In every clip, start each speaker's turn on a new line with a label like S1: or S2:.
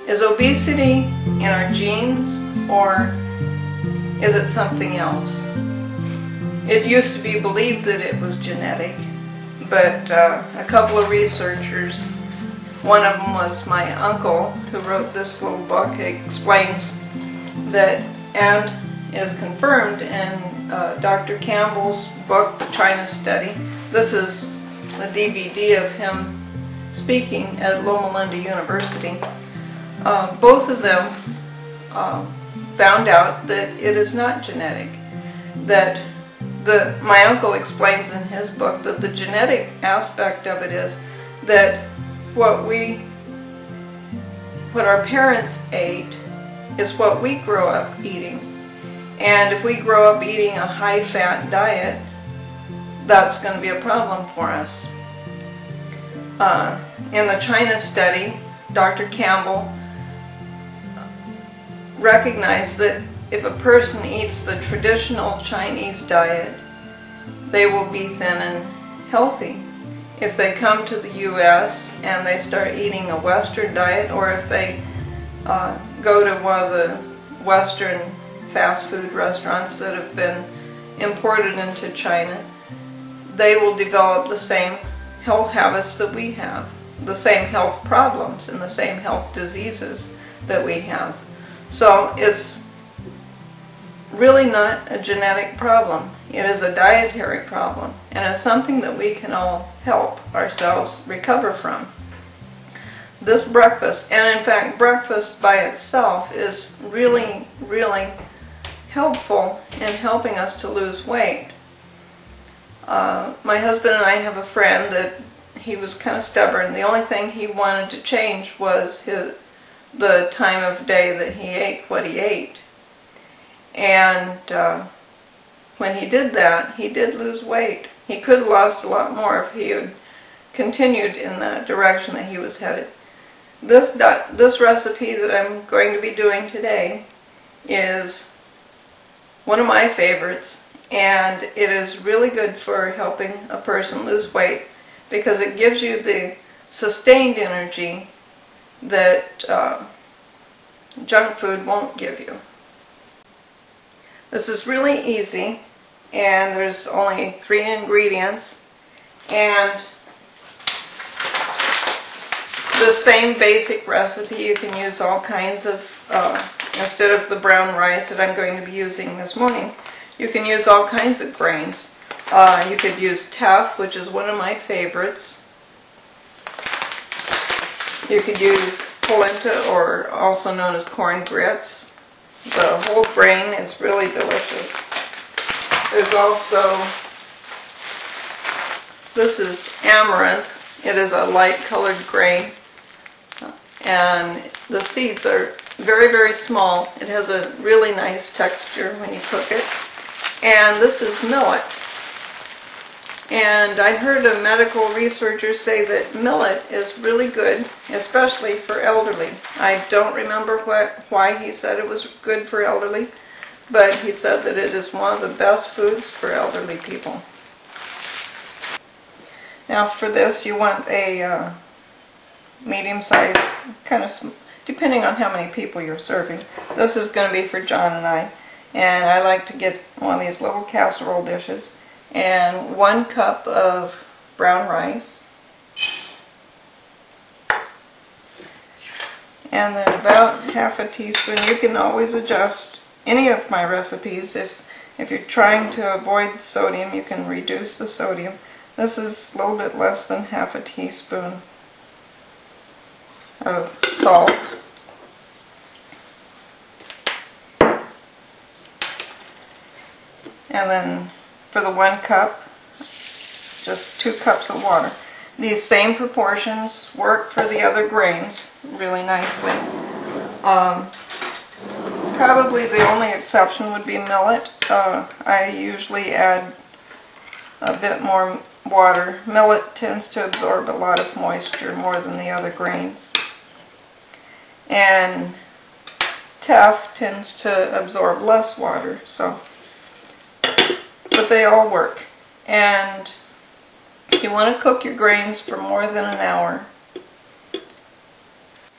S1: Is obesity in our genes, or is it something else? It used to be believed that it was genetic, but a couple of researchers, one of them was my uncle who wrote this little book. It explains that, and is confirmed in Dr. Campbell's book, The China Study. This is a DVD of him speaking at Loma Linda University. Both of them found out that it is not genetic. That my uncle explains in his book that the genetic aspect of it is that what our parents ate is what we grow up eating. And if we grow up eating a high-fat diet, that's going to be a problem for us. In the China study, Dr. Campbell recognized that if a person eats the traditional Chinese diet, they will be thin and healthy. If they come to the U.S. and they start eating a Western diet, or if they go to one of the Western fast food restaurants that have been imported into China, they will develop the same health habits that we have, the same health problems and the same health diseases that we have. So it's really not a genetic problem. It is a dietary problem, and it's something that we can all help ourselves recover from. This breakfast, and in fact breakfast by itself, is really, really helpful in helping us to lose weight. My husband and I have a friend that he was kind of stubborn. The only thing he wanted to change was the time of day that he ate what he ate. And when he did that, he did lose weight. He could have lost a lot more if he had continued in the direction that he was headed. This recipe that I'm going to be doing today is one of my favorites, and it is really good for helping a person lose weight because it gives you the sustained energy that junk food won't give you. This is really easy, and there's only 3 ingredients, and the same basic recipe. You can use all kinds of, instead of the brown rice that I'm going to be using this morning, you can use all kinds of grains. You could use teff, which is one of my favorites. You could use polenta, or also known as corn grits. The whole grain is really delicious. There's also, this is amaranth. It is a light colored grain, and the seeds are very, very small. It has a really nice texture when you cook it. And this is millet. And I heard a medical researcher say that millet is really good, especially for elderly. I don't remember why he said it was good for elderly, but he said that it is one of the best foods for elderly people. Now for this, you want a medium-sized, kind of, depending on how many people you're serving. This is going to be for John and I like to get one of these little casserole dishes, and 1 cup of brown rice, and then about half a teaspoon. You can always adjust any of my recipes. If you're trying to avoid sodium, you can reduce the sodium. This is a little bit less than half a teaspoon of salt. And then for the 1 cup, just 2 cups of water. These same proportions work for the other grains really nicely. Probably the only exception would be millet. I usually add a bit more water. Millet tends to absorb a lot of moisture more than the other grains. And teff tends to absorb less water, so, but they all work. And you want to cook your grains for more than an hour.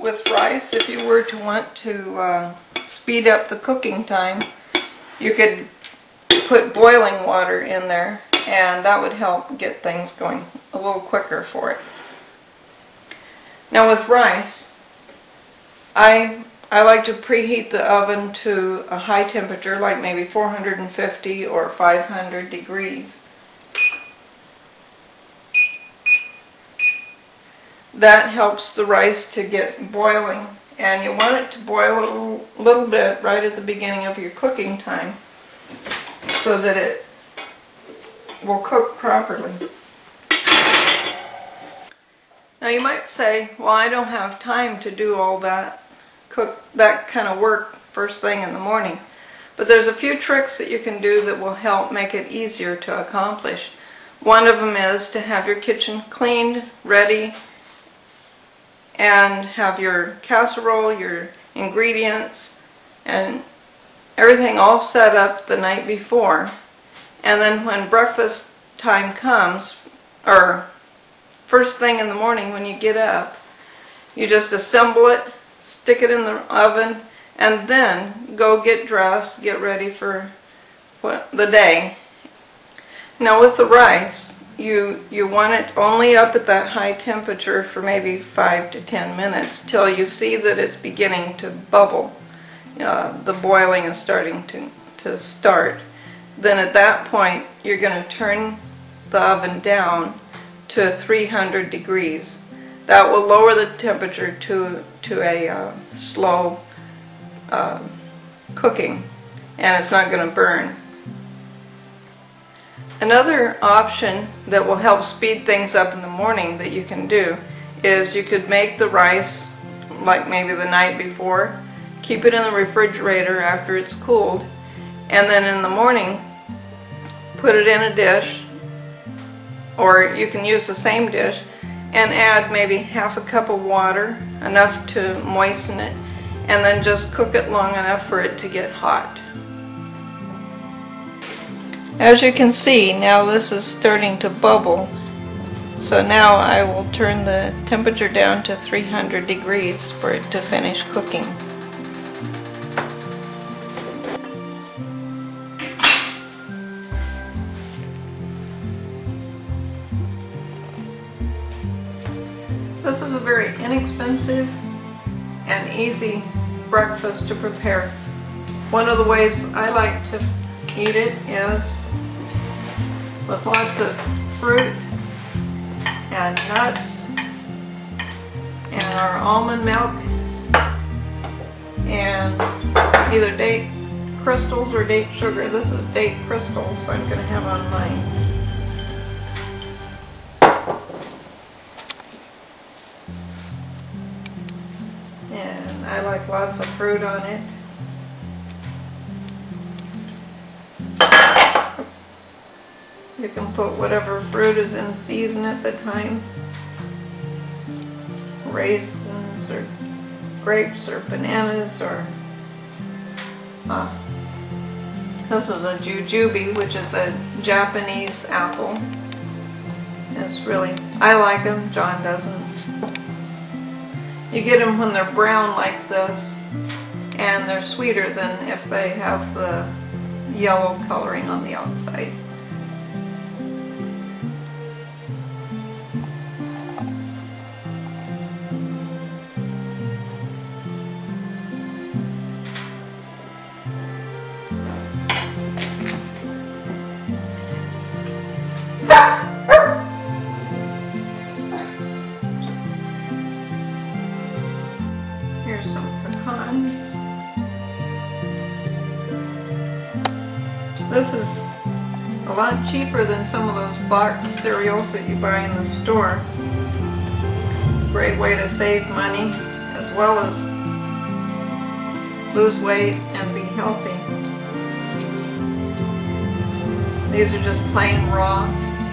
S1: with rice, if you were to want to speed up the cooking time, you could put boiling water in there, and that would help get things going a little quicker for it. Now with rice, I like to preheat the oven to a high temperature, like maybe 450 or 500 degrees. That helps the rice to get boiling, and you want it to boil a little bit right at the beginning of your cooking time so that it will cook properly. Now you might say, well, I don't have time to do all that, cook that kind of work first thing in the morning. But there's a few tricks that you can do that will help make it easier to accomplish. One of them is to have your kitchen cleaned, ready, and have your casserole, your ingredients, and everything all set up the night before. And then when breakfast time comes, or first thing in the morning when you get up, you just assemble it, stick it in the oven, and then go get dressed, get ready for the day. Now with the rice, you want it only up at that high temperature for maybe 5 to 10 minutes till you see that it's beginning to bubble. The boiling is starting to start. Then at that point you're going to turn the oven down to 300 degrees. That will lower the temperature to a slow cooking, and it's not going to burn. Another option that will help speed things up in the morning that you can do is you could make the rice like maybe the night before, keep it in the refrigerator after it's cooled, and then in the morning put it in a dish, or you can use the same dish and add maybe half a cup of water, enough to moisten it, and then just cook it long enough for it to get hot. As you can see, now this is starting to bubble, so now I will turn the temperature down to 300 degrees for it to finish cooking. This is a very inexpensive and easy breakfast to prepare. One of the ways I like to eat it is with lots of fruit and nuts and our almond milk and either date crystals or date sugar. This is date crystals I'm going to have on mine. And I like lots of fruit on it. You can put whatever fruit is in season at the time. Raisins or grapes or bananas or this is a jujube, which is a Japanese apple. It's really, I like them, John doesn't. You get them when they're brown like this, and they're sweeter than if they have the yellow coloring on the outside. Here's some pecans. This is a lot cheaper than some of those boxed cereals that you buy in the store. It's a great way to save money as well as lose weight and be healthy. These are just plain raw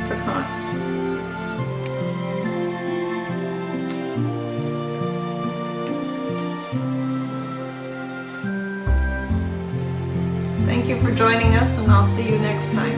S1: pecans. Thank you for joining us, and I'll see you next time.